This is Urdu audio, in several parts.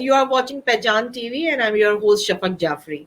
You are watching Pehchan TV and I'm your host Shafaq Jafri.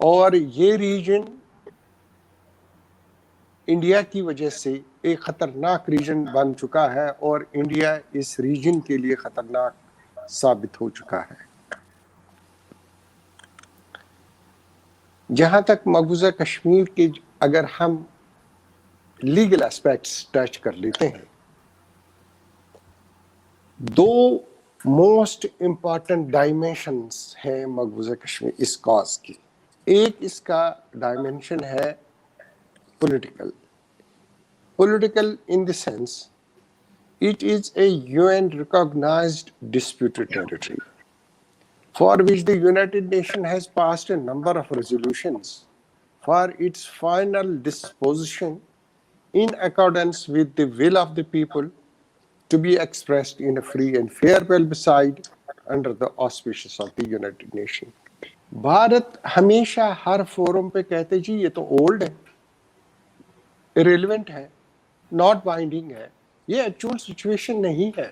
اور یہ ریجن انڈیا کی وجہ سے ایک خطرناک ریجن بن چکا ہے اور انڈیا اس ریجن کے لیے خطرناک ثابت ہو چکا ہے. جہاں تک مقبوضہ کشمیر کے اگر ہم لیگل اسپیکٹس ٹچ کر لیتے ہیں، دو موسٹ امپارٹنٹ ڈائمینشنس ہیں مقبوضہ کشمیر اس کاز کی. ایک اس کا ڈائمینشن ہے political in the sense it is a UN recognized disputed territory for which the United Nations has passed a number of resolutions for its final disposition in accordance with the will of the people to be expressed in a free and fair plebiscite under the auspices of the United Nations. Bharat ہمیشہ ہر فورم پہ کہتے جی یہ تو اولڈ ہے، irrelevant ہے، ناٹ بائنڈنگ ہے. یہ ایکچوئل سچویشن نہیں ہے.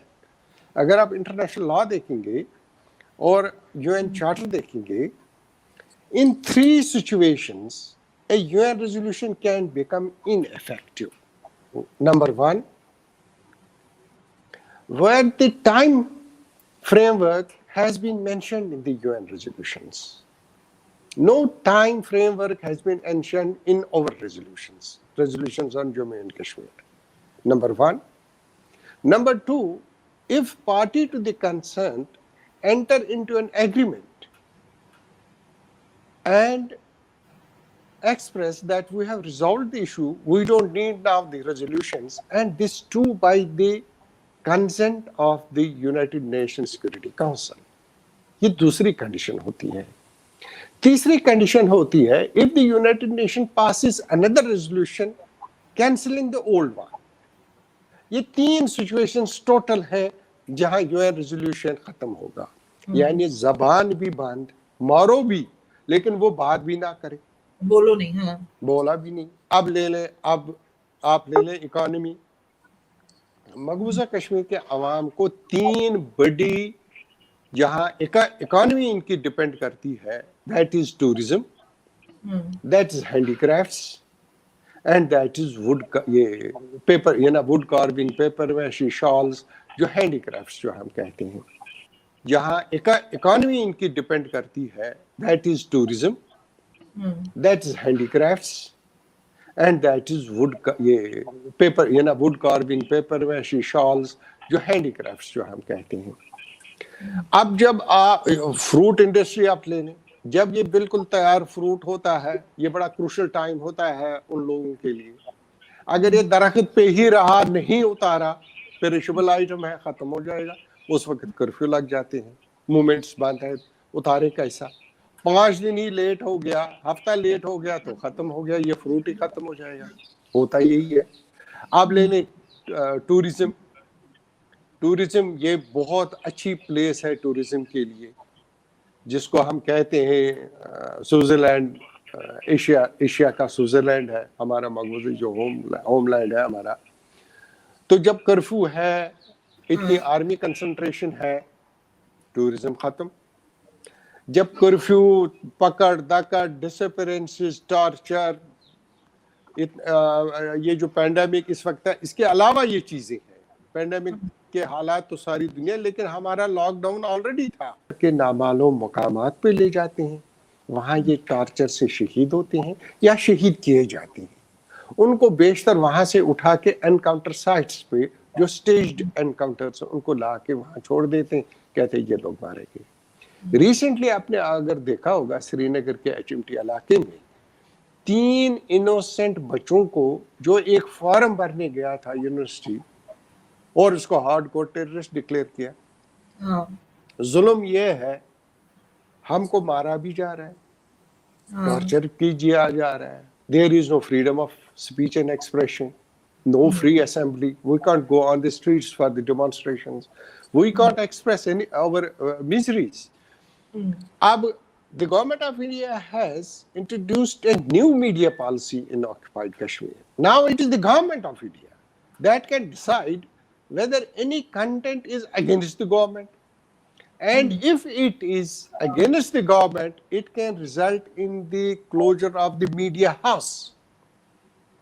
اگر آپ انٹرنیشنل لا دیکھیں گے اور یو این چارٹر دیکھیں گے، ان 3 situations a UN resolution can become ineffective. Number 1, where the time framework has been mentioned in the UN resolutions. No time framework has been mentioned in our resolutions on Jammu and Kashmir. Number 1. Number 2, if party to the consent enter into an agreement and express that we have resolved the issue, we don't need now the resolutions, and this too by the consent of the United Nations Security Council. یہ دوسری کنڈیشن ہوتی ہے. تیسری کنڈیشن ہوتی ہے if the United Nations passes another resolution cancelling the old one. یہ 3 سچویشنز ٹوٹل ہیں جہاں یو این ریزولوشن ختم ہوگا. یعنی زبان بھی بند، مارو بھی لیکن وہ بات بھی نہ کرے، بولو نہیں، ہاں بولا بھی نہیں. اب لے لیں، اب آپ لے لیں اکانومی. مقبوضہ کشمیر کے عوام کو 3 بڑی جہاں اکانومی ان کی ڈپینڈ کرتی ہے، that is tourism, that is handy crafts and that is would, یہ پیپر، یہ نا ووڈ کارونگ، پیپر ویشی، شالز، جو ہینڈی کرافٹس جو ہم کہتے ہیں. جہاں اکانومی ان کی ڈپینڈ کرتی ہے، that is tourism, that is handy crafts and that is would, یہ پیپر، یہ نا ووڈ کارونگ، پیپر ویشی، شالز، جو ہینڈی کرافٹس جو ہم کہتے ہیں. اب جب آپ فروٹ انڈسٹری آپ لے لیں، جب یہ بالکل تیار فروٹ ہوتا ہے، یہ بڑا کروشل ٹائم ہوتا ہے ان لوگوں کے لیے. اگر یہ درخت پہ ہی رہا، نہیں اتارا، پیریشبل آئٹم ہے، ختم ہو جائے گا. اس وقت کرفیو لگ جاتے ہیں، موومنٹس بند ہے، اتارے کیسا؟ 5 دن ہی لیٹ ہو گیا، ہفتہ لیٹ ہو گیا تو ختم ہو گیا، یہ فروٹ ہی ختم ہو جائے گا. ہوتا یہی ہے. آپ لے لیں ٹورزم. ٹورزم یہ بہت اچھی پلیس ہے ٹورزم کے لیے، جس کو ہم کہتے ہیں سوئٹزرلینڈ، ایشیا کا سوئٹزرلینڈ ہے ہمارا مقبوضہ جو ہوم لینڈ ہے ہمارا. تو جب کرفیو ہے، اتنی آرمی کنسنٹریشن ہے، ٹورزم ختم. جب کرفیو، پکڑ دکڑ، ڈسپیرنسز، ٹارچر، یہ جو پینڈیمک اس وقت ہے، اس کے علاوہ یہ چیزیں ہیں. پینڈیمک کے حالات تو ساری دنیا، لیکن ہمارا لاک ڈاؤن آلریڈی تھا کہ نامعلوم مقامات پہ لے جاتے ہیں، وہاں یہ ٹارچر سے شہید ہوتے ہیں یا شہید کیے جاتے ہیں. ان کو بیشتر وہاں سے اٹھا کے انکاؤنٹر سائٹس پہ، جو سٹیجڈ انکاؤنٹرز، ان کو لا کے وہاں چھوڑ دیتے ہیں، کہتے ہیں یہ لوگ مارے گئے. ریسنٹلی آپ نے اگر دیکھا ہوگا سری نگر کے ایچ ایم ٹی علاقے میں 3 انوسینٹ بچوں کو، جو ایک فارم بھرنے گیا تھا یونیورسٹی، اور اس کو ہارڈ کور ٹیررسٹ ڈکلیئر کیا. ظلم یہ ہے، ہم کو مارا بھی جا رہا ہے، ٹارچر کیا جا رہا ہے. There is no freedom of speech and expression, no free assembly. We can't go on the streets for the demonstrations. We can't express our miseries. Ab, the government of India has introduced a new media policy in occupied Kashmir. Now it is the government of India that can decide whether any content is against the government, And if it is against the government, it can result in the closure of the media house.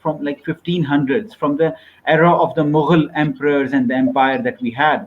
from like 1500s, from the era of the Mughal emperors and the empire that we had.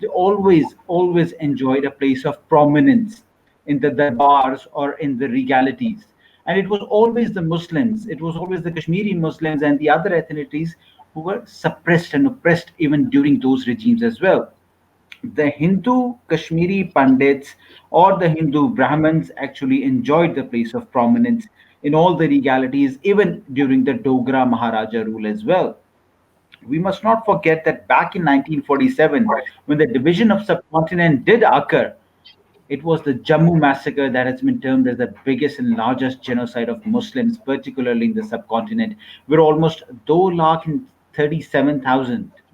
they always enjoyed a place of prominence in the darbars or in the regalities. And it was always the Muslims, it was always the Kashmiri Muslims and the other ethnicities who were suppressed and oppressed even during those regimes as well. The Hindu Kashmiri Pandits or the Hindu Brahmins actually enjoyed the place of prominence in all the regalities, even during the Dogra Maharaja rule as well. We must not forget that back in 1947, when the division of subcontinent did occur, it was the Jammu massacre that has been termed as the biggest and largest genocide of Muslims, particularly in the subcontinent, where almost 2,37,000,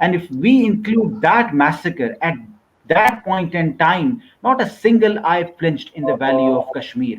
And if we include that massacre at that point in time, not a single eye flinched in the valley of Kashmir.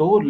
2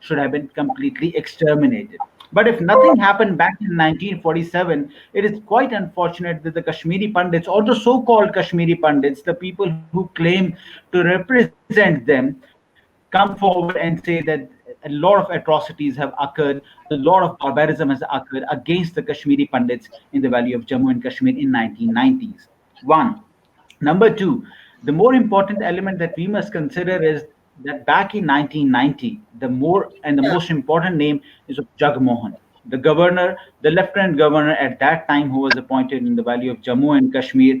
should have been completely exterminated. But if nothing happened back in 1947, it is quite unfortunate that the Kashmiri Pandits, or the so-called Kashmiri Pandits, the people who claim to represent them, come forward and say that a lot of atrocities have occurred, a lot of barbarism has occurred against the Kashmiri Pandits in the valley of Jammu and Kashmir in 1990s. One. Number two, the more important element that we must consider is that back in 1990, the most important name is of Jagmohan, the governor, the lieutenant governor at that time, who was appointed in the valley of Jammu and Kashmir.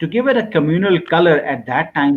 To give it a communal color at that time,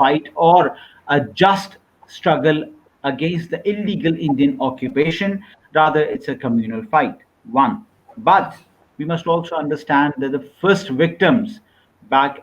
fight or a just struggle against the illegal Indian occupation. Rather, it's a communal fight. One, but we must also understand that the first victims back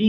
he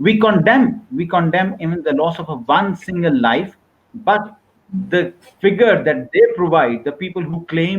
We condemn even the loss of one single life, but the figure that they provide, the people who claim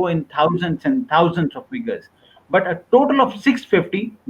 go in thousands and thousands of figures. But a total of 650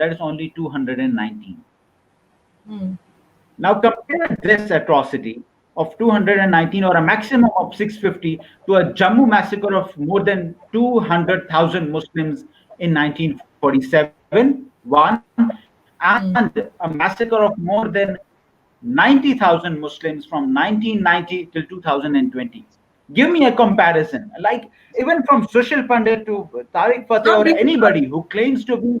that is only 219. Now compare this atrocity of 219 or a maximum of 650 to a Jammu massacre of more than 200,000 Muslims in 1947, one, and a massacre of more than 90,000 Muslims from 1990 till 2020. Give me a comparison, like even from Sushil Pandit to Tariq Fateh or anybody who claims to be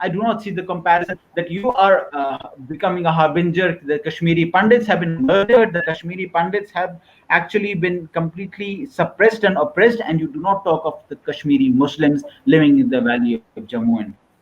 I do not see the comparison that you are becoming a harbinger. The Kashmiri Pandits have been murdered. The Kashmiri Pandits have actually been completely suppressed and oppressed, and you do not talk of the Kashmiri Muslims living in the valley of Jammu and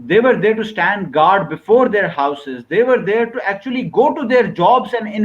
They were there to stand guard before their houses. They were there to actually go to their jobs and in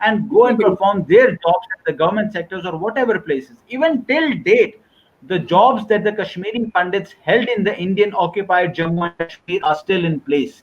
and go and perform their jobs at the government sectors or whatever places. Even till date, the jobs that the Kashmiri Pandits held in the Indian occupied Jammu and Kashmir are still in place.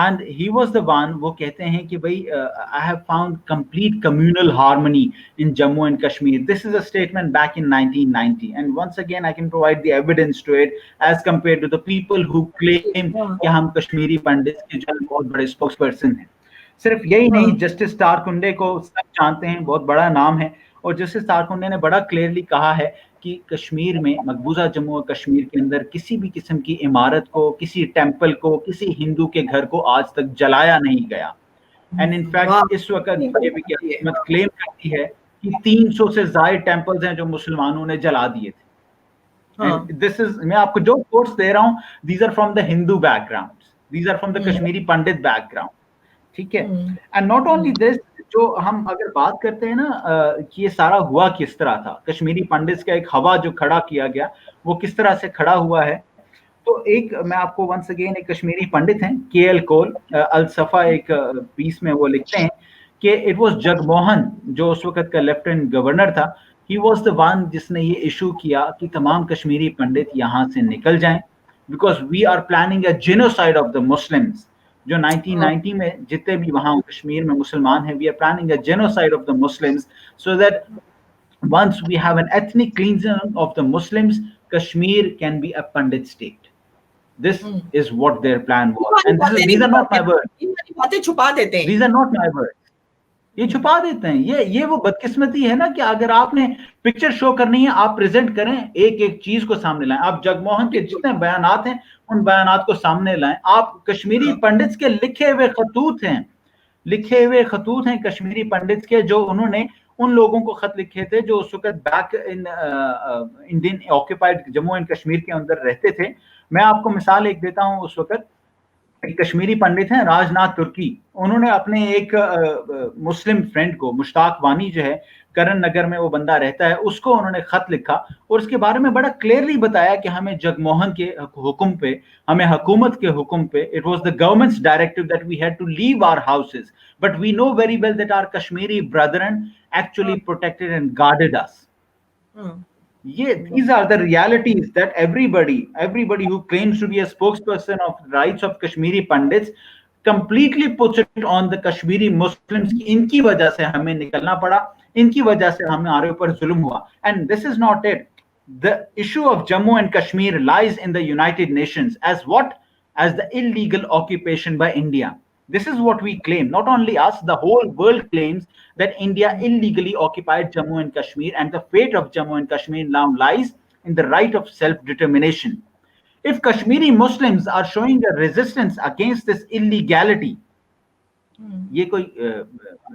and he was the one, وہ کہتے ہیں کہ بھائی I have found complete communal harmony in Jammu and Kashmir. This is a statement back in 1990, and once again I can provide the evidence to it as compared to the people who claim کہ ہم کشمیری پنڈت کے جو بہت بڑے اسپوکس پرسن ہیں. صرف یہی نہیں, جسٹس تارکنڈے کو سب جانتے ہیں, بہت بڑا نام ہے, اور جسٹس تارکنڈے نے بڑا کلیئرلی کہا ہے کہ کشمیر میں, مقبوضہ جموں و کشمیر کے اندر کسی بھی قسم کی عمارت کو, کسی ٹیمپل کو, کسی ہندو کے گھر کو آج تک جلایا نہیں گیا. اینڈ ان فیکٹ اس وقت یہ بھی حکومت کلیم کرتی ہے کہ 300 سے زائد ٹیمپلز ہیں جو مسلمانوں نے جلا دیے تھے. دس از, میں آپ کو جو کوٹس دے رہا ہوں, these are from the Hindu بیک گراؤنڈ, these are from the Kashmiri Pandit بیک گراؤنڈ. ٹھیک ہے. اینڈ ناٹ اونلی دس, جو ہم اگر بات کرتے ہیں نا کہ یہ سارا ہوا کس طرح تھا, کشمیری پنڈتس کا ایک ہوا جو کھڑا کیا گیا وہ کس طرح سے کھڑا ہوا ہے, تو ایک میں آپ کو ونس اگین, ایک کشمیری پنڈت ہیں کے ایل کول, الصفا ایک پیس میں وہ لکھتے ہیں کہ اٹ واز جگموہن جو اس وقت کا لیفٹیننٹ گورنر تھا, ہی واز دا ون جس نے یہ ایشو کیا کہ تمام کشمیری پنڈت یہاں سے نکل جائیں, because we are planning a genocide of the Muslims. جو 1990 میں جتنے بھی وہاں کشمیر میں مسلمان ہیں, we are planning a genocide of the Muslims so that once we have an ethnic cleansing of the Muslims, Kashmir can be a Pandit state. This is what their plan was, and these are not my words. یہ باتیں چھپا دیتے ہیں, these are not my words. یہ چھپا دیتے ہیں. یہ وہ بدقسمتی ہے نا کہ اگر آپ نے پکچر شو کرنی ہے, آپ پریزنٹ کریں, ایک ایک چیز کو سامنے لائیں. آپ جگموہن کے جتنے بیانات ہیں ان بیانات کو سامنے لائیں. آپ کشمیری پنڈتس کے لکھے ہوئے خطوط ہیں کشمیری پنڈتس کے, جو انہوں نے ان لوگوں کو خط لکھے تھے جو اس وقت back Indian occupied Jammu and Kashmir کے اندر رہتے تھے. میں آپ کو مثال ایک دیتا ہوں. اس وقت ایک کشمیری پنڈت ہیں راج ناتھ ترکی, انہوں نے اپنے ایک مسلم فرینڈ کو, مشتاق وانی جو ہے کرن نگر میں وہ بندہ رہتا ہے, اس کو انہوں نے خط لکھا اور اس کے بارے میں بڑا کلیئرلی بتایا کہ ہمیں جگموہن کے حکم پہ, ہمیں حکومت کے حکم پہ, it was the government's directive that we had to leave our houses, but we know very well that our Kashmiri brethren actually protected and guarded us. These are the realities that everybody who claims to be a spokesperson of the rights of Kashmiri Pandits completely puts it on the Kashmiri Muslims. ان کی وجہ سے ہمیں نکلنا پڑا, ان کی وجہ سے ہمارے اوپر ظلم ہوا. And this is not it. The issue of Jammu and Kashmir lies in the United Nations as what? As the illegal occupation by India. This is what we claim. Not only us, the whole world claims that India illegally occupied Jammu and Kashmir, and the fate of Jammu and Kashmir now lies in the right of self-determination. If Kashmiri Muslims are showing a resistance against this illegality, یہ کوئی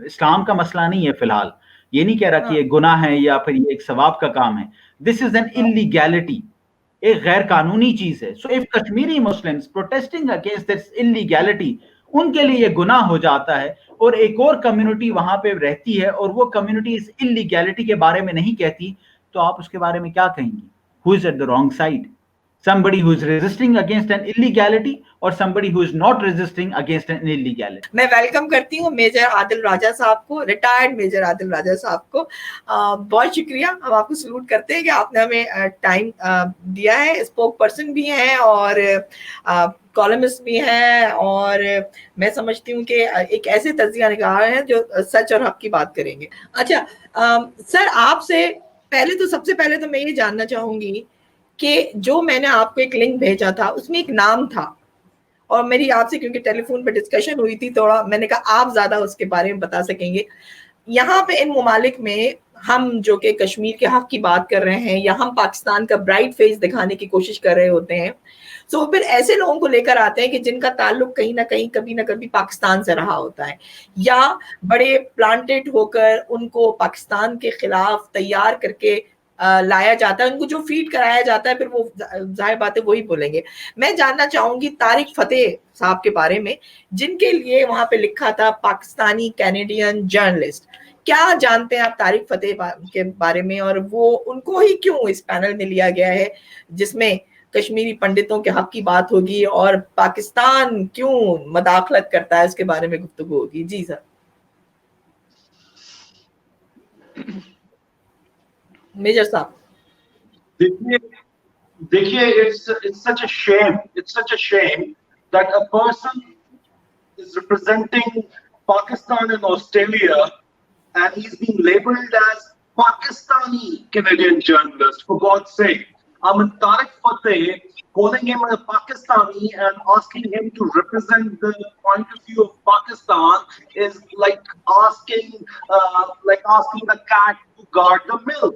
اسلام کا مسئلہ نہیں ہے فی الحال, یہ نہیں کہہ رہا کہ یہ گناہ ہے یا پھر یہ ایک ثواب کا کام ہے. This is an illegality, ایک غیر قانونی چیز ہے. So if Kashmiri Muslims protesting against this illegality, ان کے لیے یہ گناہ ہو جاتا ہے, اور ایک اور کمیونٹی وہاں پہ رہتی ہے اور وہ کمیونٹی اس انلیگیلٹی کے بارے میں نہیں کہتی, تو آپ اس کے بارے میں کیا کہیں گی؟ Who is at the wrong side? Somebody who is resisting against an illegality or somebody who is not resisting against an illegality. میں ویلکم کرتی ہوں میجر عادل راجہ صاحب کو, ریٹائرڈ میجر عادل راجہ صاحب کو. بہت شکریہ, ہم آپ کو سلوٹ کرتے ہیں کہ آپ نے ہمیں ٹائم دیا ہے. اسپوک پرسن بھی ہیں اور کالمسٹ بھی ہیں, اور میں سمجھتی ہوں کہ ایک ایسے تجزیہ نگار ہیں جو سچ اور حق کی بات کریں گے. اچھا سر, آپ سے پہلے تو سب سے پہلے تو میں یہ جاننا چاہوں گی کہ جو میں نے آپ کو ایک لنک بھیجا تھا اس میں ایک نام تھا, اور میری آپ سے کیونکہ ٹیلی فون پہ ڈسکشن ہوئی تھی تھوڑا, میں نے کہا آپ زیادہ اس کے بارے میں بتا سکیں گے. یہاں پہ ان ممالک میں ہم جو کہ کشمیر کے حق کی بات کر رہے ہیں, یا ہم پاکستان کا برائٹ فیس دکھانے کی کوشش کر رہے ہوتے ہیں, تو پھر ایسے لوگوں کو لے کر آتے ہیں کہ جن کا تعلق کہیں نہ کہیں کبھی نہ کبھی پاکستان سے رہا ہوتا ہے, یا بڑے پلانٹڈ ہو کر ان کو پاکستان کے خلاف تیار کر کے لایا جاتا ہے, ان کو جو فیڈ کرایا جاتا ہے پھر وہ ظاہر بات ہے وہی بولیں گے. میں جاننا چاہوں گی طارق فتح صاحب کے بارے میں, جن کے لیے وہاں پہ لکھا تھا پاکستانی کینیڈین جرنلسٹ. کیا جانتے ہیں آپ طارق فتح کے بارے میں, اور وہ ان کو ہی کیوں اس پینل میں لیا گیا ہے جس میں کشمیری پنڈتوں کے حق کی بات ہوگی, اور پاکستان کیوں مداخلت کرتا ہے اس کے بارے میں گفتگو ہوگی. جی سر. میجر صاحب. دیکھیے it's such a shame that a person is representing Pakistan and Australia, and he's being labeled as Pakistani Canadian journalist. For God's sake, Tariq Fateh calling him a Pakistani and asking him to represent the point of view of Pakistan is like asking the cat to guard the milk.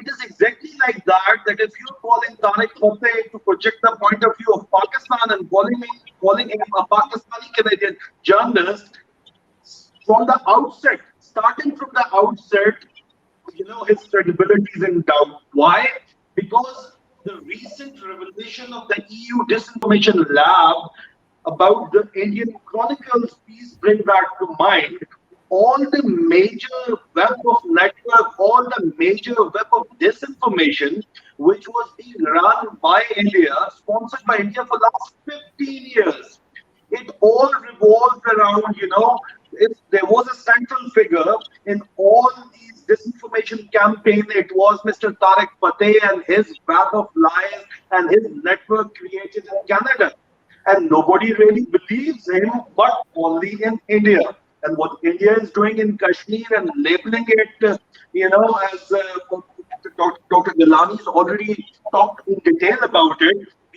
it is exactly like that. That if you're calling Tariq Fateh to project the point of view of Pakistan and calling him a Pakistani Canadian journalist, from the outset, starting from the outset, his credibility is in doubt. Why? Because the recent revelation of the EU Disinformation Lab about the Indian Chronicles piece bring that to mind. All the major web of network, all the major web of disinformation, which was being run by India, sponsored by India for the last 15 years. It all revolved around, if there was a central figure in all these disinformation campaign, it was Mr. Tariq Fateh and his web of lies and his network created in Canada. And nobody really believes him, but only in India. And what India is doing in Kashmir and labeling it, as Dr. Gilani has already talked in detail about it.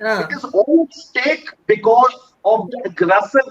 it is all at stake because of the aggressive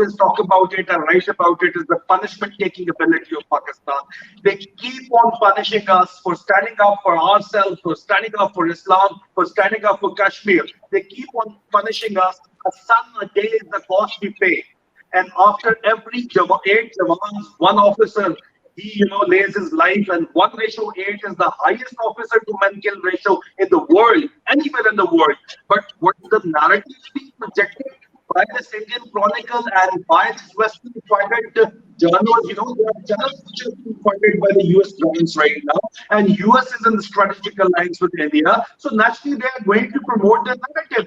Let's talk about it and write about it is the punishment taking ability of Pakistan. They keep on punishing us for standing up for ourselves, for standing up for Islam, for standing up for Kashmir. They keep on punishing us. A son a day is the cost we pay. And after every 8 jawans, one officer, he lays his life, and 1:8 is the highest officer to man kill ratio in the world, anywhere in the world. But what the narrative is being projected by this Indian Chronicle and by this Western funded journals, there are journals which are being funded by the US governments right now, and US is in the strategic alliance with India, so naturally they are going to promote the narrative,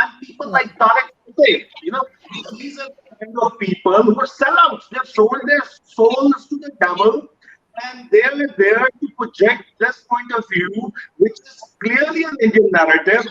and people like Tariq Fateh, these are the kind of people who are sellouts. They have sold their souls to the devil, and they are there to project this point of view, which is clearly an Indian narrative.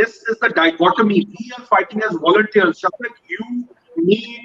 this is the dichotomy. We are fighting as volunteers. Shafik, you, me,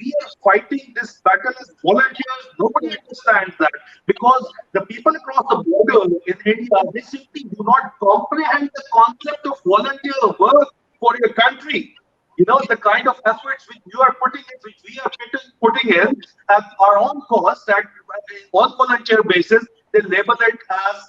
We are fighting this battle as volunteers. Nobody understands that, because the people across the border in India, they simply do not comprehend the concept of volunteer work for your country. The kind of efforts which you are putting in, which we are putting in at our own cost, on volunteer basis, they label it as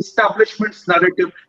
establishment's narrative.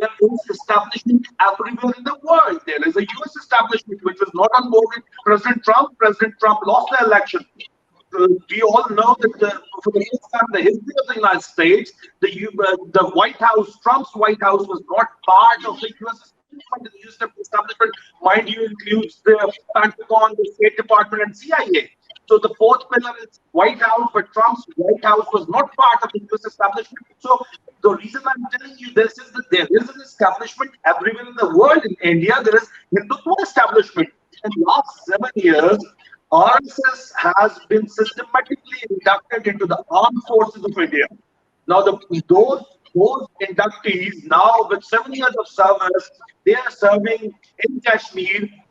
there is establishment everywhere in the world. There is a US establishment which was not on board with President Trump. President Trump lost the election. We all know that for the first time in the history of the United States, the White House, Trump's White House, was not part of the US establishment. The US establishment, mind you, includes the Pentagon, the State Department, and CIA. So the fourth pillar is White House, but Trump's White House was not part of the US establishment. So the reason I'm telling you this is that there is an establishment everywhere in the world. In India, there is Hindutva establishment. In the last 7 years, RSS has been systematically inducted into the armed forces of India. Now, those those inductees now with 7 years of service, they are serving in Kashmir.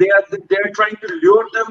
they are trying to lure them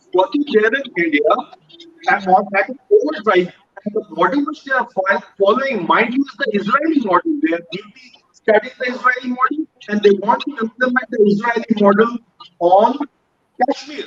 is working there in India. And that is overdrive. And the model which they are following, mind you, is the Israeli model. They are deeply studying the Israeli model and they want to implement the Israeli model on Kashmir.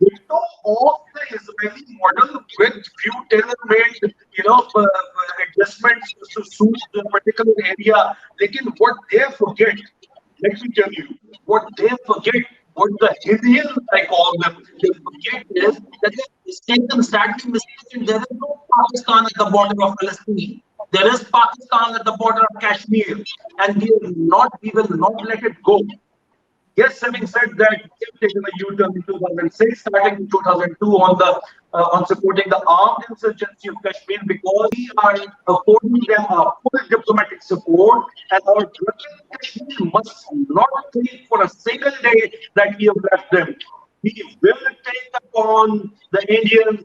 ditto of the Israeli model with few tailor-made, adjustments to suit the particular area. Lekin what they forget, let me tell you, what they forget, what the Hindians, I call them, they forget is that they mistaken, sadly mistaken, there is no Pakistan at the border of Palestine. There is Pakistan at the border of Kashmir, and we will not let it go. Yes, having said that, they've taken a U-turn in 2006, starting in 2002 on supporting the armed insurgency of Kashmir because we are affording them a full diplomatic support, and our Kashmir must not think for a single day that we have left them. We will take upon the Indians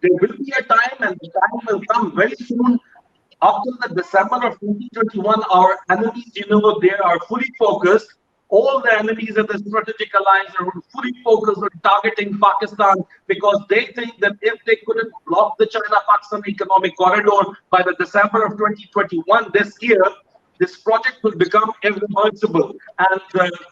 There will be a time and the time will come very soon. Up till the December of 2021, our enemies, they are fully focused. All the enemies of the strategic alliance are fully focused on targeting Pakistan because they think that if they couldn't block the China-Pakistan economic corridor by the December of 2021 this year, this project will become irreversible. And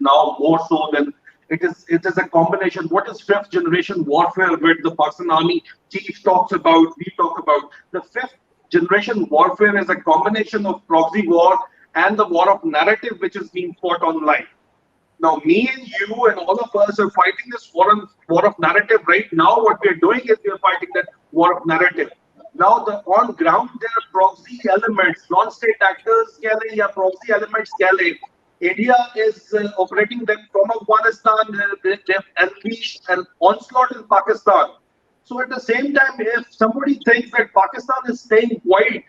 now more so than it is a combination. What is fifth generation warfare with the Pakistan Army chief talks about, we talk about. The fifth generation warfare is a combination of proxy war and the war of narrative which is being fought online. Now, me and you and all of us are fighting this war of narrative right now. What we are doing is we are fighting that war of narrative. Now, on ground, there are proxy elements, non-state actors, proxy elements. India is operating them from Afghanistan. They've unleashed an onslaught in Pakistan. So, at the same time, if somebody thinks that Pakistan is staying quiet,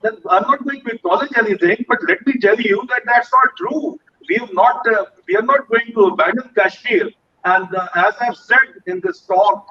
then I'm not going to acknowledge anything. But let me tell you that that's not true. We are not going to abandon Kashmir. And as I've said in this talk,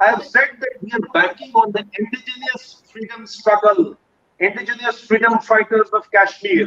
I have said that we are backing on the indigenous freedom struggle, indigenous freedom fighters of Kashmir.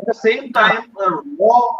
At the same time, law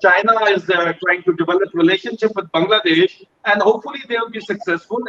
China is trying to develop relationship with Bangladesh and hopefully they will be successful.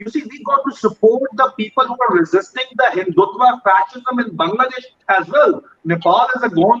You see, we got to support the people who are resisting the Hindutva fascism in Bangladesh as well. Nepal is a gone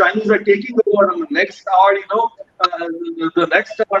Chinese are taking over on the next hour, you know, the next hour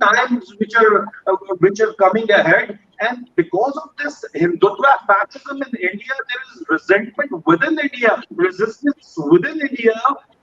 times which are coming ahead, and because of this Hindutva fascism in India, there is resentment within India, resistance within India,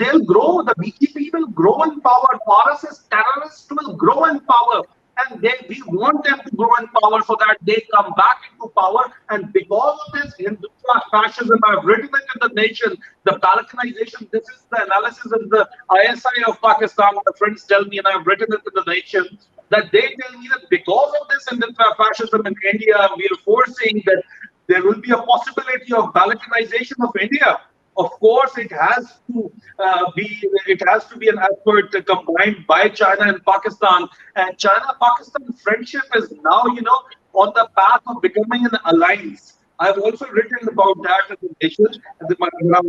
They'll grow, the BJP will grow in power, RSS terrorists will grow in power. And we want them to grow in power so that they come back into power. And because of this Hindutva fascism, I've written it in the Nation, the balkanization, this is the analysis of the ISI of Pakistan. My friends tell me, and I've written it in the Nation, that they tell me that because of this Hindutva fascism in India, we are foreseeing that there will be a possibility of balkanization of India. Of course, it has to be an effort combined by China and Pakistan. And China-Pakistan friendship is now, you know, on the path of becoming an alliance. I've also written about that in the Nation. My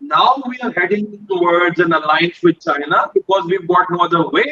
Now we are heading towards an alliance with China because we've got no other way.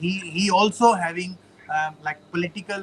he also having like political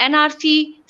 NRC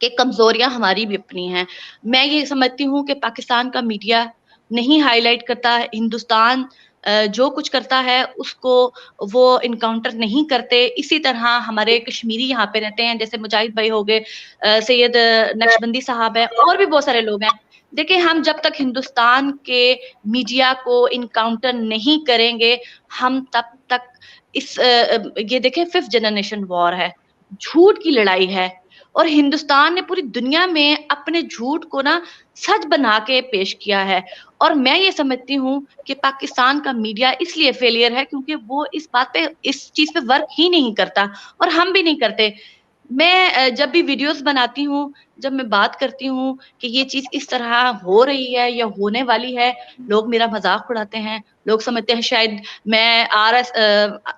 کہ کمزوریاں ہماری بھی اپنی ہیں. میں یہ سمجھتی ہوں کہ پاکستان کا میڈیا نہیں ہائی لائٹ کرتا، ہندوستان جو کچھ کرتا ہے اس کو وہ انکاؤنٹر نہیں کرتے. اسی طرح ہمارے کشمیری یہاں پہ رہتے ہیں، جیسے مجاہد بھائی ہو گئے، سید نقشبندی صاحب ہے، اور بھی بہت سارے لوگ ہیں. دیکھیں ہم جب تک ہندوستان کے میڈیا کو انکاؤنٹر نہیں کریں گے، ہم تب تک یہ دیکھیں 5th جنریشن وار ہے، جھوٹ کی لڑائی ہے، اور ہندوستان نے پوری دنیا میں اپنے جھوٹ کو نا سچ بنا کے پیش کیا ہے. اور میں یہ سمجھتی ہوں کہ پاکستان کا میڈیا اس لیے فیلئر ہے کیونکہ وہ اس بات پہ، اس چیز پہ ورک ہی نہیں کرتا، اور ہم بھی نہیں کرتے. میں جب بھی ویڈیوز بناتی ہوں، جب میں بات کرتی ہوں کہ یہ چیز اس طرح ہو رہی ہے یا ہونے والی ہے، لوگ میرا مذاق اڑاتے ہیں. لوگ سمجھتے ہیں شاید میں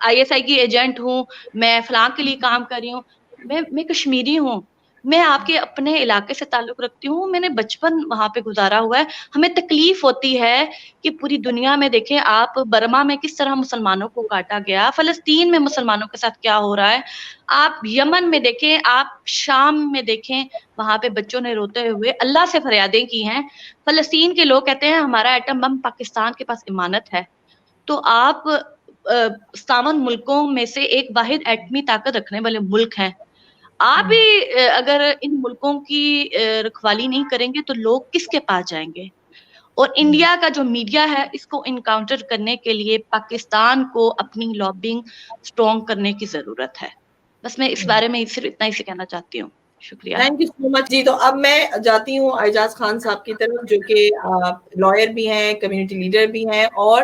ISI کی ایجنٹ ہوں، میں فلاں کے لیے کام کر رہی ہوں. میں کشمیری ہوں، میں آپ کے اپنے علاقے سے تعلق رکھتی ہوں، میں نے بچپن وہاں پہ گزارا ہوا ہے. ہمیں تکلیف ہوتی ہے کہ پوری دنیا میں دیکھیں آپ، برما میں کس طرح مسلمانوں کو کاٹا گیا، فلسطین میں مسلمانوں کے ساتھ کیا ہو رہا ہے، آپ یمن میں دیکھیں، آپ شام میں دیکھیں، وہاں پہ بچوں نے روتے ہوئے اللہ سے فریادیں کی ہیں. فلسطین کے لوگ کہتے ہیں ہمارا ایٹم بم پاکستان کے پاس امانت ہے. تو آپ 57 ملکوں میں سے ایک واحد ایٹمی طاقت رکھنے والے ملک ہیں. آپ بھی اگر ان ملکوں کی رکھوالی نہیں کریں گے تو لوگ کس کے پاس جائیں گے؟ اور انڈیا کا جو میڈیا ہے، اس کو انکاؤنٹر کرنے کے لیے پاکستان کو اپنی لابنگ سٹرونگ کرنے کی ضرورت ہے. بس میں اس بارے میں صرف اتنا ہی سے کہنا چاہتی ہوں. شکریہ. تھینک یو سو مچ جی. تو اب میں جاتی ہوں اعجاز خان صاحب کی طرف، جو کہ لائر بھی ہیں، کمیونٹی لیڈر بھی ہیں، اور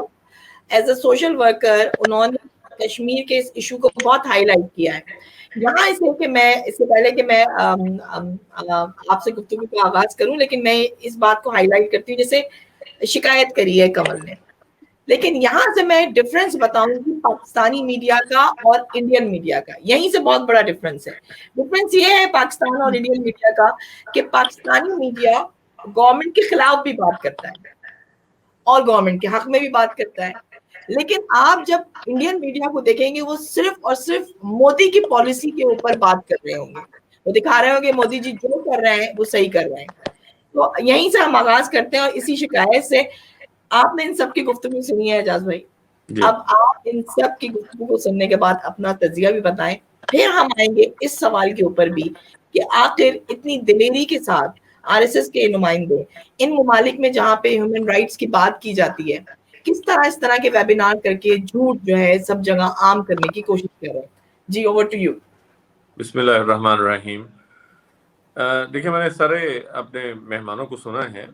ایز اے سوشل ورکر انہوں نے کشمیر کے اس ایشو کو بہت ہائی لائٹ کیا ہے. یہاں اس لیے کہ میں اس سے پہلے کہ میں آپ سے گفتگو کا آغاز کروں، لیکن میں اس بات کو ہائی لائٹ کرتی ہوں جیسے شکایت کری ہے کمل نے. لیکن یہاں سے میں ڈفرینس بتاؤں گی پاکستانی میڈیا کا اور انڈین میڈیا کا. یہیں سے بہت بڑا ڈفرینس ہے. ڈفرینس یہ ہے پاکستان اور انڈین میڈیا کا کہ پاکستانی میڈیا گورنمنٹ کے خلاف بھی بات کرتا ہے اور گورنمنٹ کے حق میں بھی بات کرتا ہے. لیکن آپ جب انڈین میڈیا کو دیکھیں گے، وہ صرف اور صرف مودی کی پالیسی کے اوپر بات کر رہے ہوں گے. وہ دکھا رہے ہوں گے مودی جی جو کر رہے ہیں وہ صحیح کر رہے ہیں. تو یہیں سے ہم آغاز کرتے ہیں، اور اسی شکایت سے آپ نے ان سب کی گفتگو سنی ہے اعجاز بھائی. اب آپ ان سب کی گفتگو کو سننے کے بعد اپنا تجزیہ بھی بتائیں. پھر ہم آئیں گے اس سوال کے اوپر بھی کہ آخر اتنی دلیری کے ساتھ RSS کے نمائندے ان ممالک میں جہاں پہ ہیومن رائٹس کی بات کی جاتی ہے، کس طرح اس طرح کے ویبینار کر کے جھوٹ جو ہے سب جگہ عام کرنے کی کوشش کر رہے ہیں. G over to you. بسم اللہ الرحمن الرحیم. دیکھیں میں نے سارے اپنے مہمانوں کو سنا ہے،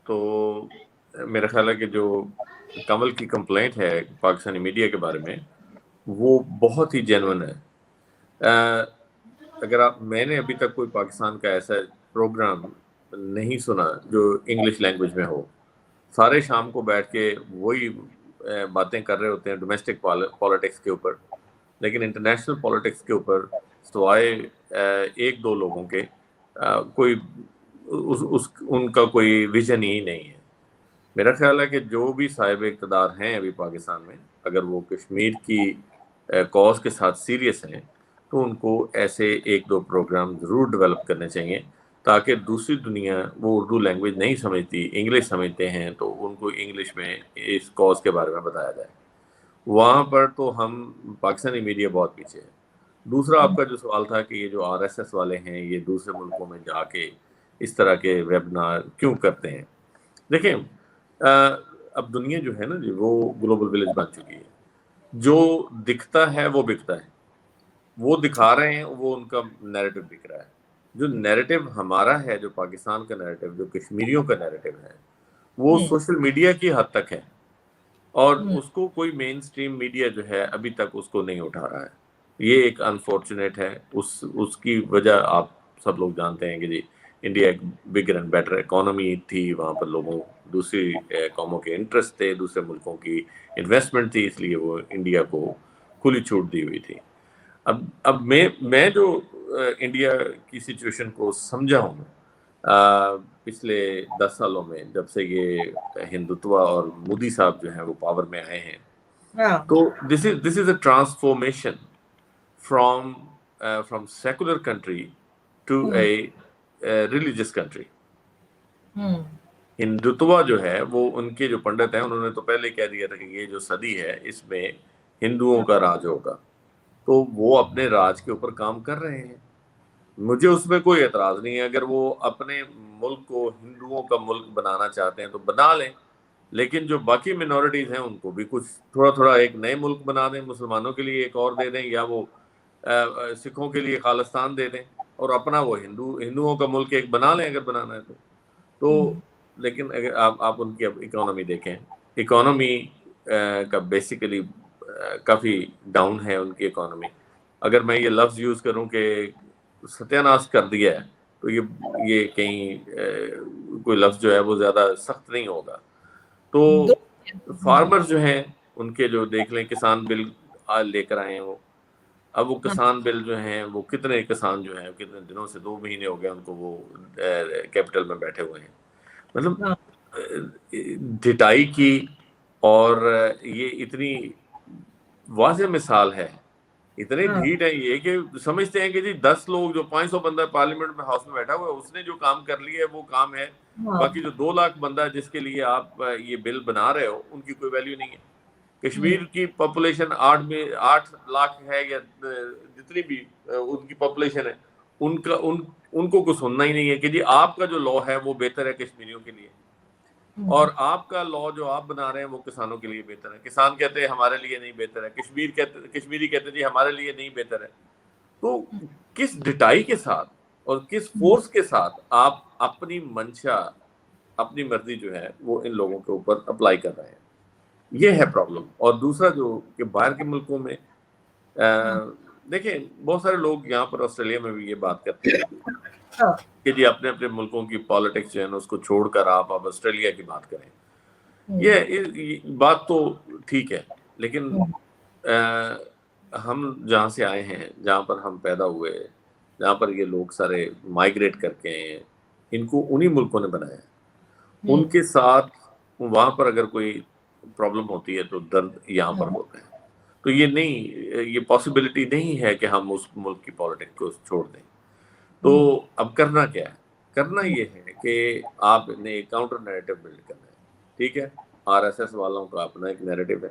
تو میرا خیال ہے کہ جو کمل کی کمپلینٹ ہے پاکستانی میڈیا کے بارے میں وہ بہت ہی جینون ہے. اگر میں نے ابھی تک کوئی پاکستان کا ایسا پروگرام نہیں سنا جو انگلش لینگویج میں ہو. سارے شام کو بیٹھ کے وہی باتیں کر رہے ہوتے ہیں ڈومیسٹک پالیٹکس کے اوپر، لیکن انٹرنیشنل پالیٹکس کے اوپر سوائے ایک دو لوگوں کے کوئی ان کا کوئی ویژن ہی نہیں ہے. میرا خیال ہے کہ جو بھی صاحب اقتدار ہیں ابھی پاکستان میں، اگر وہ کشمیر کی کاز کے ساتھ سیریس ہیں تو ان کو ایسے ایک دو پروگرام ضرور ڈیولپ کرنے چاہیے تاکہ دوسری دنیا، وہ اردو لینگویج نہیں سمجھتی، انگلش سمجھتے ہیں، تو ان کو انگلش میں اس کاز کے بارے میں بتایا جائے. وہاں پر تو ہم پاکستانی میڈیا بہت پیچھے ہے. دوسرا آپ کا جو سوال تھا کہ یہ جو RSS والے ہیں یہ دوسرے ملکوں میں جا کے اس طرح کے ویبنار کیوں کرتے ہیں. دیکھیں اب دنیا جو ہے نا جی وہ گلوبل ولیج بن چکی ہے. جو دکھتا ہے وہ بکتا ہے، وہ دکھا رہے ہیں، وہ ان کا نیریٹو بک رہا ہے. جو نیریٹو ہمارا ہے، جو پاکستان کا نیریٹو، جو کشمیریوں کا نیریٹو ہے، وہ سوشل میڈیا کی حد تک ہے، اور اس کو کوئی مین سٹریم میڈیا جو ہے ابھی تک اس کو نہیں اٹھا رہا ہے. یہ ایک انفارچونیٹ ہے. اس کی وجہ آپ سب لوگ جانتے ہیں کہ جی انڈیا ایک بگر اینڈ بیٹر اکانومی تھی، وہاں پر لوگوں دوسری قوموں کے انٹرسٹ تھے، دوسرے ملکوں کی انویسٹمنٹ تھی، اس لیے وہ انڈیا کو کھلی چھوٹ دی ہوئی تھی. اب میں جو انڈیا کی سچویشن کو سمجھا ہوں پچھلے 10 سالوں میں، جب سے یہ ہندوتوا اور مودی صاحب جو ہیں وہ پاور میں آئے ہیں، تو this is a transformation from secular country to a religious country. Hindutva جو ہے وہ ان کے جو پنڈت ہیں انہوں نے تو پہلے کہہ دیا تھا کہ یہ جو صدی ہے اس میں ہندوؤں کا راج ہوگا، تو وہ اپنے راج کے اوپر کام کر رہے ہیں. مجھے اس میں کوئی اعتراض نہیں ہے، اگر وہ اپنے ملک کو ہندوؤں کا ملک بنانا چاہتے ہیں تو بنا لیں، لیکن جو باقی منورٹیز ہیں ان کو بھی کچھ تھوڑا تھوڑا ایک نئے ملک بنا دیں، مسلمانوں کے لیے ایک اور دے دیں، یا وہ سکھوں کے لیے خالستان دے دیں اور اپنا وہ ہندوؤں کا ملک ایک بنا لیں اگر بنانا ہے تو. لیکن اگر آپ ان کی اکانومی دیکھیں، اکانومی کا بیسیکلی کافی ڈاؤن ہے ان کی اکانومی. اگر میں یہ لفظ یوز کروں کہ ستیاناش کر دیا ہے تو یہ کہیں کوئی لفظ جو ہے وہ زیادہ سخت نہیں ہوگا. تو فارمر جو ہیں ان کے جو دیکھ لیں کسان بل لے کر آئے ہیں وہ، اب وہ کسان بل جو ہیں وہ کتنے کسان جو ہیں کتنے دنوں سے 2 مہینے ہو گئے ان کو وہ کیپٹل میں بیٹھے ہوئے ہیں. مطلب ڈھٹائی کی، اور یہ اتنی واضح مثال ہے، اتنے ڈھیٹ ہیں یہ کہ سمجھتے ہیں کہ جی 10 لوگ جو 500 بندہ پارلیمنٹ میں ہاؤس میں بیٹھا ہوا ہے اس نے جو کام کر لیا ہے وہ کام ہے، باقی جو 2 لاکھ بندہ جس کے لیے آپ یہ بل بنا رہے ہو ان کی کوئی ویلیو نہیں ہے. کشمیر کی پاپولیشن 8 لاکھ ہے یا جتنی بھی ان کی پاپولیشن ہے، ان کو کچھ سننا ہی نہیں ہے کہ جی آپ کا جو لا ہے وہ بہتر ہے کشمیریوں کے لیے، اور آپ کا لا جو آپ بنا رہے ہیں وہ کسانوں کے لیے بہتر ہے. کسان کہتے ہیں ہمارے لیے نہیں بہتر ہے، کشمیری کہتے ہیں جی ہمارے لیے نہیں بہتر ہے. تو کس ڈٹائی کے ساتھ اور کس فورس کے ساتھ آپ اپنی منشا، اپنی مرضی جو ہے وہ ان لوگوں کے اوپر اپلائی کر رہے ہیں، یہ ہے پرابلم. اور دوسرا جو کہ باہر کے ملکوں میں دیکھیں بہت سارے لوگ یہاں پر آسٹریلیا میں بھی یہ بات کرتے ہیں کہ جی اپنے اپنے ملکوں کی پالیٹکس جو ہے نا اس کو چھوڑ کر آپ آسٹریلیا کی بات کریں. یہ بات تو ٹھیک ہے، لیکن ہم جہاں سے آئے ہیں، جہاں پر ہم پیدا ہوئے، جہاں پر یہ لوگ سارے مائیگریٹ کر کے ہیں، ان کو انہی ملکوں نے بنایا ہے. ان کے ساتھ وہاں پر اگر کوئی پرابلم ہوتی ہے تو درد یہاں پر ہوتا ہے. تو یہ پاسبلٹی نہیں ہے کہ ہم اس ملک کی پالیٹکس کو چھوڑ دیں. تو اب کرنا کیا ہے؟ کرنا یہ ہے کہ آپ نے ایک کاؤنٹر نیریٹو بلڈ کرنا ہے. ٹھیک ہے، RSS والوں کا اپنا ایک نیریٹو ہے،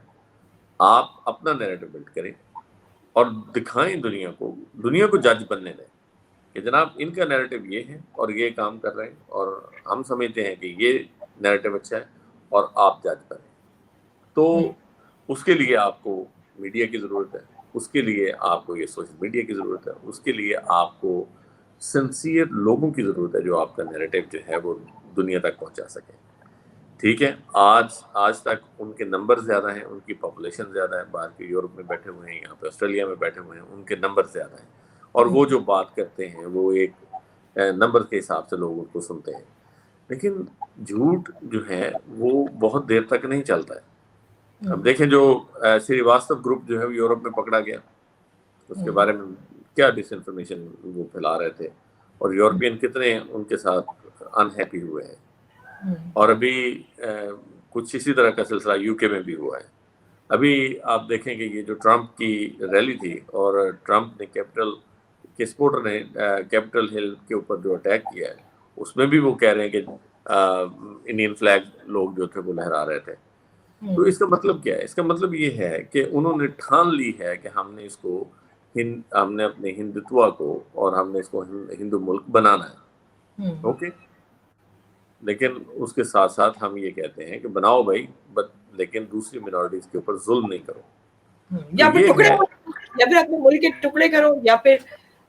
آپ اپنا نیریٹو بلڈ کریں اور دکھائیں دنیا کو جج بننے دیں کہ جناب ان کا نیریٹو یہ ہے اور یہ کام کر رہے ہیں، اور ہم سمجھتے ہیں کہ یہ نیریٹو اچھا ہے اور آپ جج کریں. تو اس کے لیے آپ کو میڈیا کی ضرورت ہے، اس کے لیے آپ کو یہ سوشل میڈیا کی ضرورت ہے، اس کے لیے آپ کو سنسیئر لوگوں کی ضرورت ہے جو آپ کا نیریٹو جو ہے وہ دنیا تک پہنچا سکیں. ٹھیک ہے، آج تک ان کے نمبر زیادہ ہیں، ان کی پاپولیشن زیادہ ہے، باہر کے یورپ میں بیٹھے ہوئے ہیں، یہاں پہ آسٹریلیا میں بیٹھے ہوئے ہیں، ان کے نمبر زیادہ ہیں، اور وہ جو بات کرتے ہیں وہ ایک نمبر کے حساب سے لوگ ان کو سنتے ہیں. لیکن جھوٹ جو ہے وہ بہت دیر تک نہیں چلتا ہے. اب دیکھیں جو سریواستو گروپ جو ہے وہ یورپ میں پکڑا گیا، اس کے بارے میں کیا ڈس انفارمیشن وہ پھیلا رہے تھے، اور یورپین کتنے ان کے ساتھ انہیپی ہوئے ہیں. اور ابھی کچھ اسی طرح کا سلسلہ UK میں بھی ہوا ہے. ابھی آپ دیکھیں کہ یہ جو ٹرمپ کی ریلی تھی اور ٹرمپ نے کیپٹل کے سپورٹر نے کیپٹل ہل کے اوپر جو اٹیک کیا ہے اس میں بھی وہ کہہ رہے ہیں کہ انڈین فلیگ لوگ جو تھے وہ لہرا رہے تھے. تو اس کا مطلب کیا ہے؟ اس کا مطلب یہ ہے کہ انہوں نے ٹھان لی ہے کہ ہم نے اپنے ہندوتوا کو اور ہم نے اس کو ہندو ملک بنانا ہے. اوکے، لیکن اس کے ساتھ ساتھ ہم یہ کہتے ہیں کہ بناؤ بھائی، لیکن دوسری منارٹیز کے اوپر ظلم نہیں کرو، یا پھر ٹکڑے یا پھر اپنے ملک کے ٹکڑے کرو، یا پھر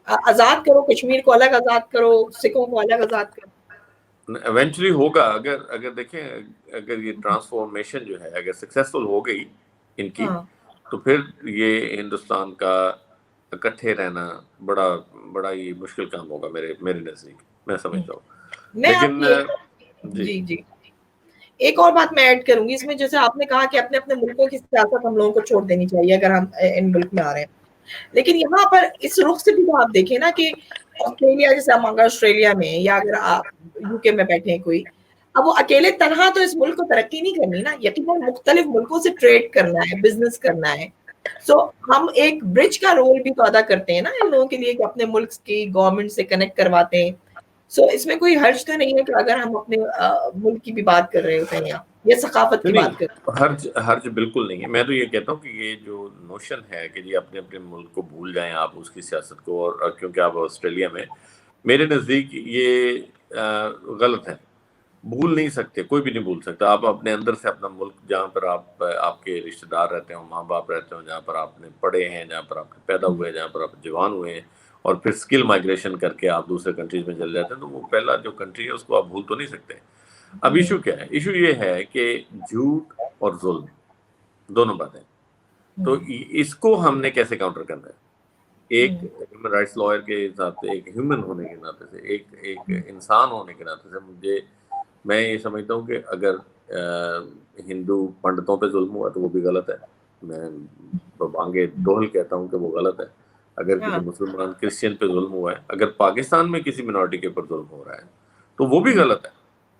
آزاد کرو، کشمیر کو الگ آزاد کرو، سکھوں کو الگ آزاد کرو. ایونچولی ہوگا. اگر دیکھیں اگر یہ ٹرانسفارمیشن جو ہے اگر سکسیسفل ہو گئی ان کی، تو پھر یہ ہندوستان کا اکٹھے رہنا بڑا ہی مشکل کام ہوگا میرے نزدیک، میں سمجھتا ہوں. لیکن جی ایک اور بات میں ایڈ کروں گی اس میں، جیسے آپ نے کہا کہ اپنے اپنے ملکوں کی سیاست ہم لوگوں کو چھوڑ دینی چاہیے اگر ہم ان ملک میں آ رہے ہیں. لیکن یہاں پر اس رخ سے بھی تو آپ دیکھیں نا کہ آسٹریلیا، جیسے ہم اگر آسٹریلیا میں یا اگر آپ UK میں بیٹھے ہیں کوئی، اب وہ اکیلے تنہا تو اس ملک کو ترقی نہیں کرنی نا، یقیناً مختلف ملکوں سے ٹریڈ کرنا ہے، بزنس کرنا ہے. سو ہم ایک برج کا رول بھی تو ادا کرتے ہیں نا ان لوگوں کے لیے کہ اپنے ملک کی گورنمنٹ سے کنیکٹ کرواتے ہیں. سو اس میں کوئی حرج تو نہیں ہے کہ اگر ہم اپنے ملک کی بھی بات کر رہے ہوتے ہیں یا ثقافت کی بات کر رہے ہیں. حرج بالکل نہیں ہے. میں تو یہ کہتا ہوں کہ یہ جو نوشن ہے کہ جی اپنے اپنے ملک کو بھول جائیں آپ اس کی سیاست کو, اور کیونکہ آپ آسٹریلیا میں, میرے نزدیک یہ غلط ہے. بھول نہیں سکتے, کوئی بھی نہیں بھول سکتا. آپ اپنے اندر سے اپنا ملک جہاں پر آپ کے رشتہ دار رہتے ہوں, ماں باپ رہتے ہوں, جہاں پر آپ نے پڑھے ہیں, جہاں پر آپ پیدا ہوئے ہیں, جہاں پر آپ جوان ہوئے ہیں, اور پھر اسکل مائگریشن کر کے آپ دوسرے کنٹریز میں چل جاتے ہیں, تو وہ پہلا جو کنٹری ہے اس کو آپ بھول تو نہیں سکتے. اب ایشو کیا ہے؟ ایشو یہ ہے کہ جھوٹ اور ظلم دونوں باتیں, تو اس کو ہم نے کیسے کاؤنٹر کرنا ہے؟ ایک ہیومن رائٹس لائر کے حساب سے, ایک ہیومن ہونے کے ناطے سے, ایک انسان ہونے کے ناطے سے میں یہ سمجھتا ہوں کہ اگر ہندو پنڈتوں پہ ظلم ہوا تو وہ بھی غلط ہے. میں بانگے دوہل کہتا ہوں کہ وہ غلط ہے. اگر کسی مسلمان کرسچین پہ ظلم ہوا ہے, اگر پاکستان میں کسی منارٹی کے اوپر ظلم ہو رہا ہے تو وہ بھی غلط ہے.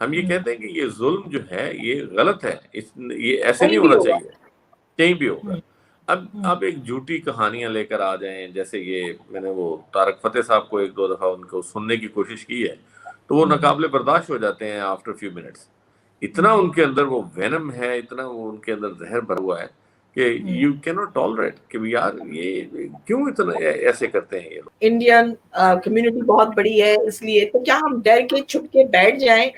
ہم یہ کہتے ہیں کہ یہ ظلم جو ہے یہ غلط ہے, یہ ایسے نہیں ہونا چاہیے, کہیں بھی ہوگا. اب ایک جھوٹی کہانیاں لے کر آ جائیں, جیسے یہ میں نے وہ طارق فتح صاحب کو ایک دو دفعہ ان کو سننے کی کوشش کی ہے, تو وہ ناقابل برداشت ہو جاتے ہیں آفٹر فیو منٹس. اتنا ان کے اندر وہ وینم ہے, اتنا وہ ان کے اندر زہر بھرا ہوا ہے کہ یو کین ناٹ ٹالریٹ کہ یار یہ کیوں اتنا ایسے کرتے ہیں یہ لوگ. انڈین کمیونٹی بہت بڑی ہے, اس لیے تو کیا ہم ڈر کے چھپ کے بیٹھ جائیں,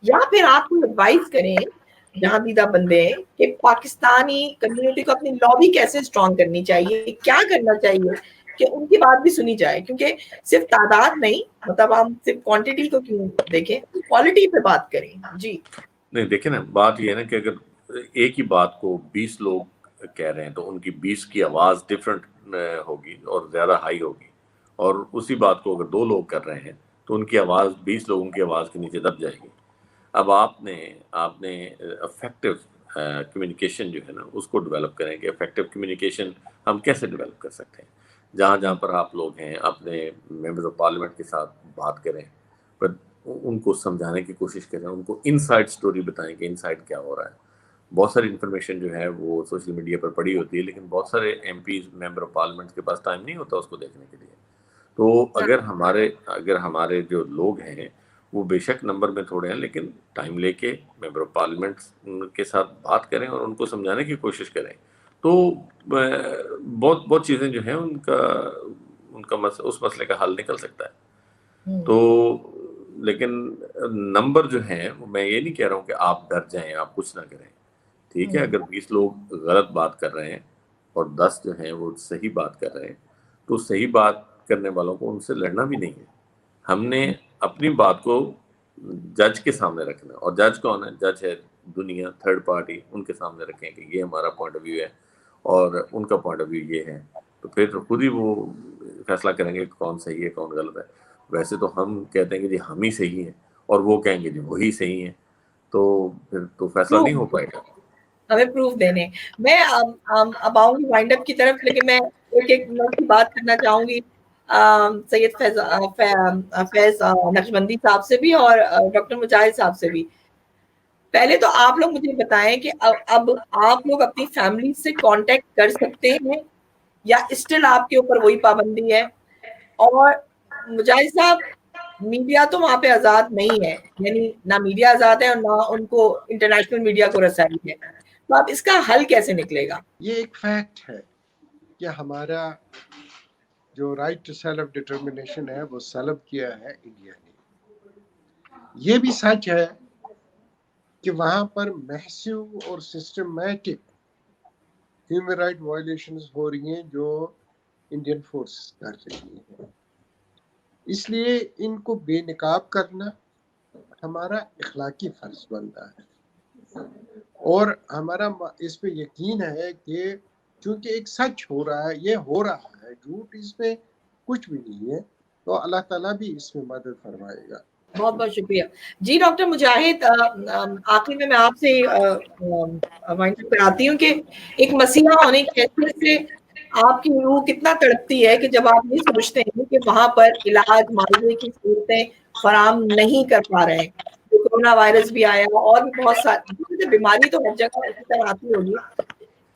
یا پھر آپ کو ایڈوائز کریں جہاں دیدہ بندے کہ پاکستانی کمیونٹی کو اپنی لابی کیسے اسٹرانگ کرنی چاہیے, کیا کرنا چاہیے کہ ان کی بات بھی سنی جائے, کیونکہ صرف تعداد نہیں, مطلب ہم صرف کوانٹٹی کو کیوں دیکھیں, کوالٹی پہ بات کریں. جی نہیں دیکھیں نا, بات یہ ہے نا کہ اگر ایک ہی بات کو 20 لوگ کہہ رہے ہیں تو ان کی 20 کی آواز ڈفرنٹ ہوگی اور زیادہ ہائی ہوگی, اور اسی بات کو اگر 2 لوگ کر رہے ہیں تو ان کی آواز 20 لوگوں کی آواز کے نیچے دب جائے گی. اب آپ نے افیکٹو کمیونیکیشن جو ہے نا اس کو ڈیولپ کریں کہ افیکٹو کمیونیکیشن ہم کیسے ڈیولپ کر سکتے ہیں. جہاں پر آپ لوگ ہیں اپنے ممبرز آف پارلیمنٹ کے ساتھ بات کریں, پر ان کو سمجھانے کی کوشش کریں, ان کو ان سائڈ سٹوری بتائیں کہ ان سائڈ کیا ہو رہا ہے. بہت ساری انفارمیشن جو ہے وہ سوشل میڈیا پر پڑی ہوتی ہے, لیکن بہت سارے ایم پیز, ممبر آف پارلیمنٹ کے پاس ٹائم نہیں ہوتا اس کو دیکھنے کے لیے. تو اگر ہمارے جو لوگ ہیں وہ بے شک نمبر میں تھوڑے ہیں, لیکن ٹائم لے کے ممبر آف پارلیمنٹ کے ساتھ بات کریں اور ان کو سمجھانے کی کوشش کریں, تو بہت چیزیں جو ہیں ان کا اس مسئلے کا حل نکل سکتا ہے. تو لیکن نمبر جو ہیں, میں یہ نہیں کہہ رہا ہوں کہ آپ ڈر جائیں, آپ کچھ نہ کریں. ٹھیک ہے, اگر 20 لوگ غلط بات کر رہے ہیں اور 10 جو ہیں وہ صحیح بات کر رہے ہیں, تو صحیح بات کرنے والوں کو ان سے لڑنا بھی نہیں ہے. ہم نے اپنی بات کو جج کے سامنے رکھنا, اور جج کون ہے؟ جج ہے دنیا, تھرڈ پارٹی, ان کے سامنے رکھیں کہ یہ ہمارا پوائنٹ آف ویو ہے اور ان کا پوائنٹ آف ویو یہ ہے, تو پھر خود ہی وہ فیصلہ کریں گے کون صحیح ہے کون غلط ہے. ویسے تو ہم کہتے ہیں کہ جی ہم ہی صحیح ہیں, اور وہ کہیں گے جی وہی صحیح ہیں, تو پھر تو فیصلہ نہیں ہو پائے گا. ہمیں پروف دینے. میں اب آؤں گی وائنڈ اپ کی طرف, لیکن میں ایک منٹ کی بات کرنا چاہوں گی سید فیض نقشبندی صاحب سے بھی اور ڈاکٹر مجاہد صاحب سے بھی. پہلے تو آپ لوگ مجھے بتائیں کہ اب آپ لوگ اپنی فیملی سے کانٹیکٹ کر سکتے ہیں یا اسٹل آپ کے اوپر وہی پابندی ہے؟ اور مجاہد صاحب, میڈیا تو وہاں پہ آزاد نہیں ہے, یعنی نہ میڈیا آزاد ہے اور نہ ان کو انٹرنیشنل میڈیا کو رسائی ہے, تو اب اس کا حل کیسے نکلے گا؟ یہ ایک فیکٹ ہے کہ ہمارا جو رائٹ ٹو سیلف ڈٹرمنیشن ہے وہ سلب کیا ہے انڈیا نے. یہ بھی سچ ہے کہ وہاں پر میسیو اور سسٹمیٹک ہیومن رائٹ وائلیشنز ہو رہی ہیں جو انڈین فورسز کر رہی ہیں. اس لیے ان کو بے نقاب کرنا ہمارا اخلاقی فرض بنتا ہے, اور ہمارا اس پہ یقین ہے کہ چونکہ ایک سچ ہو رہا ہے, یہ ہو رہا ہے, جھوٹ اس میں کچھ بھی نہیں ہے, تو اللہ تعالیٰ بھی اس میں مدد فرمائے گا. بہت بہت شکریہ. جی ڈاکٹر مجاہد, آخر میں آپ سے وائنڈ اپ کراتی ہوں کہ ایک مسیحا ہونے کی حیثیت سے آپ کی روح کتنا تڑپتی ہے کہ جب آپ یہ سوچتے ہیں کہ وہاں پر علاج معالجے کی صورتیں فراہم نہیں کر پا رہے ہیں. کورونا وائرس بھی آیا اور بھی بہت ساری بیماری تو ہر جگہ اسی طرح آتی ہوگی,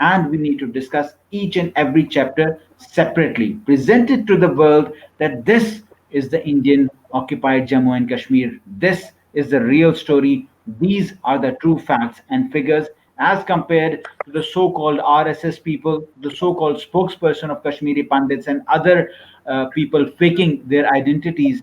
and we need to discuss each and every chapter separately, present it to the world that this is the Indian occupied Jammu and Kashmir, this is the real story, these are the true facts and figures as compared to the so-called RSS people, the so-called spokesperson of Kashmiri Pandits and other people faking their identities,